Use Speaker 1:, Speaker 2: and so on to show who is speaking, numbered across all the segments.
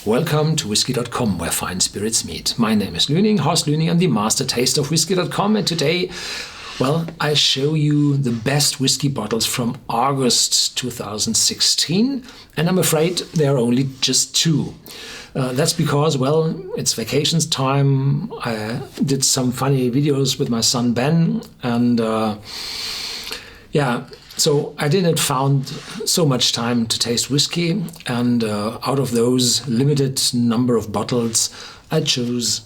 Speaker 1: Welcome to Whisky.com, where fine spirits meet. My name is Lüning, Horst Lüning. I'm the master taster of Whisky.com, and today, I show you the best whiskey bottles from August 2016, and I'm afraid there are only just two. That's because, it's vacations time. I did some funny videos with my son Ben, and so I didn't found so much time to taste whiskey, and out of those limited number of bottles, I chose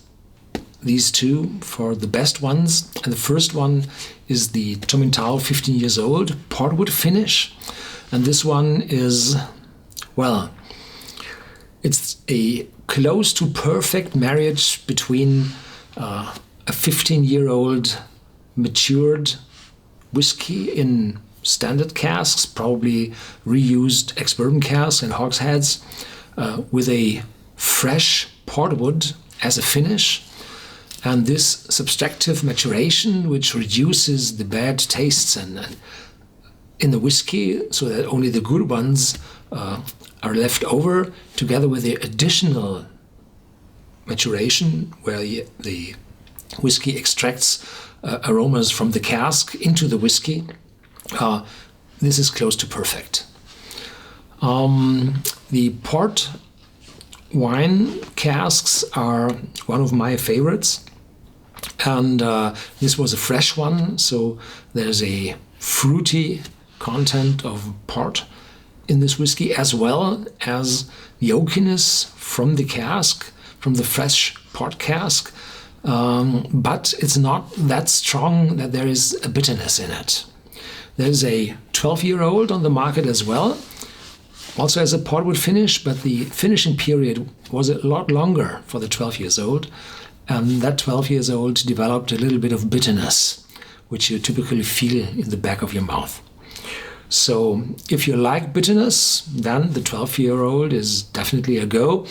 Speaker 1: these two for the best ones. And the first one is the Tomintoul 15 years old portwood finish, and this one is, it's a close to perfect marriage between a 15-year-old matured whiskey in standard casks, probably reused ex-bourbon casks and hogsheads, with a fresh portwood as a finish, and this subtractive maturation which reduces the bad tastes and in the whiskey so that only the good ones are left over, together with the additional maturation where the whiskey extracts aromas from the cask into the whiskey. This is close to perfect. The port wine casks are one of my favorites, and this was a fresh one, so there's a fruity content of port in this whiskey, as well as the oakiness from the cask, from the fresh port cask, but it's not that strong that there is a bitterness in it. There's a 12-year-old on the market as well, also has a portwood finish, but the finishing period was a lot longer for the 12 years old, and that 12 years old developed a little bit of bitterness, which you typically feel in the back of your mouth. So if you like bitterness, then the 12-year-old is definitely a go.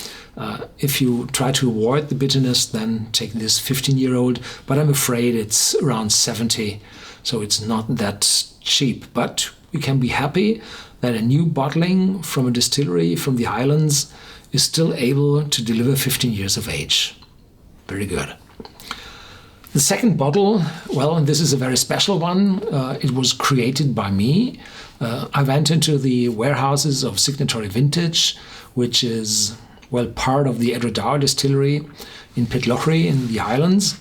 Speaker 1: If you try to avoid the bitterness, then take this 15-year-old, but I'm afraid it's around 70, so it's not that cheap. But we can be happy that a new bottling from a distillery from the Highlands is still able to deliver 15 years of age. Very good. The second bottle, this is a very special one. It was created by me. I went into the warehouses of Signatory Vintage, which is, part of the Edredau distillery in Pitlochry in the Highlands.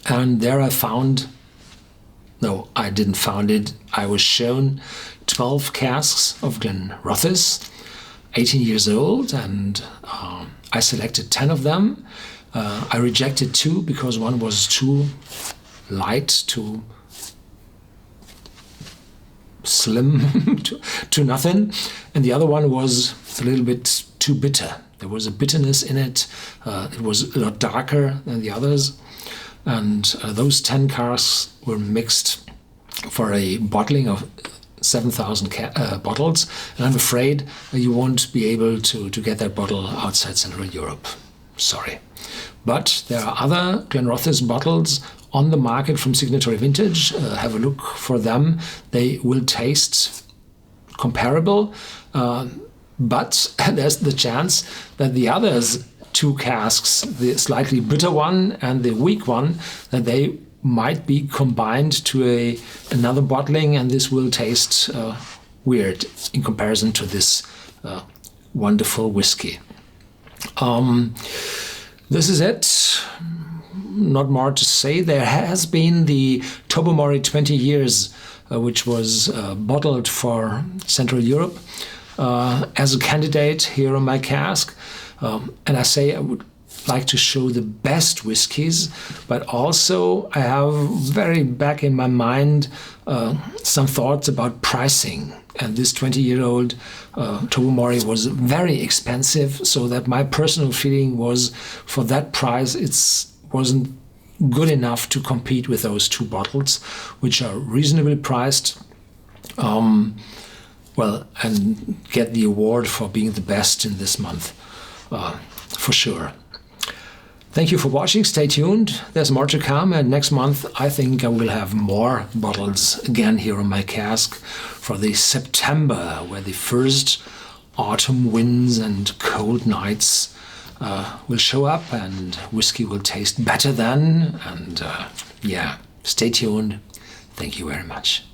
Speaker 1: And there I didn't found it. I was shown 12 casks of Glenrothes, 18 years old, and I selected 10 of them. I rejected 2 because one was too light, too slim, to nothing, and the other one was a little bit too bitter. There was a bitterness in it. It was a lot darker than the others, and those 10 casks were mixed for a bottling of 7,000 bottles, and I'm afraid you won't be able to get that bottle outside Central Europe. Sorry. But there are other Glenrothes bottles on the market from Signatory Vintage. Have a look for them. They will taste comparable, but there's the chance that the others 2 casks, the slightly bitter one and the weak one, that they might be combined to another bottling, and this will taste weird in comparison to this wonderful whiskey. This is it. Not more to say. There has been the Tobermory 20 years, which was bottled for Central Europe as a candidate here on my cask. And I say I would like to show the best whiskies, but also I have very back in my mind some thoughts about pricing. And this 20-year-old Tobermory was very expensive, so that my personal feeling was, for that price, it wasn't good enough to compete with those 2 bottles, which are reasonably priced, and get the award for being the best in this month, for sure. Thank you for watching. Stay tuned. There's more to come, and next month I think I will have more bottles again here on my cask for the September, where the first autumn winds and cold nights will show up, and whiskey will taste better then. And yeah, stay tuned. Thank you very much.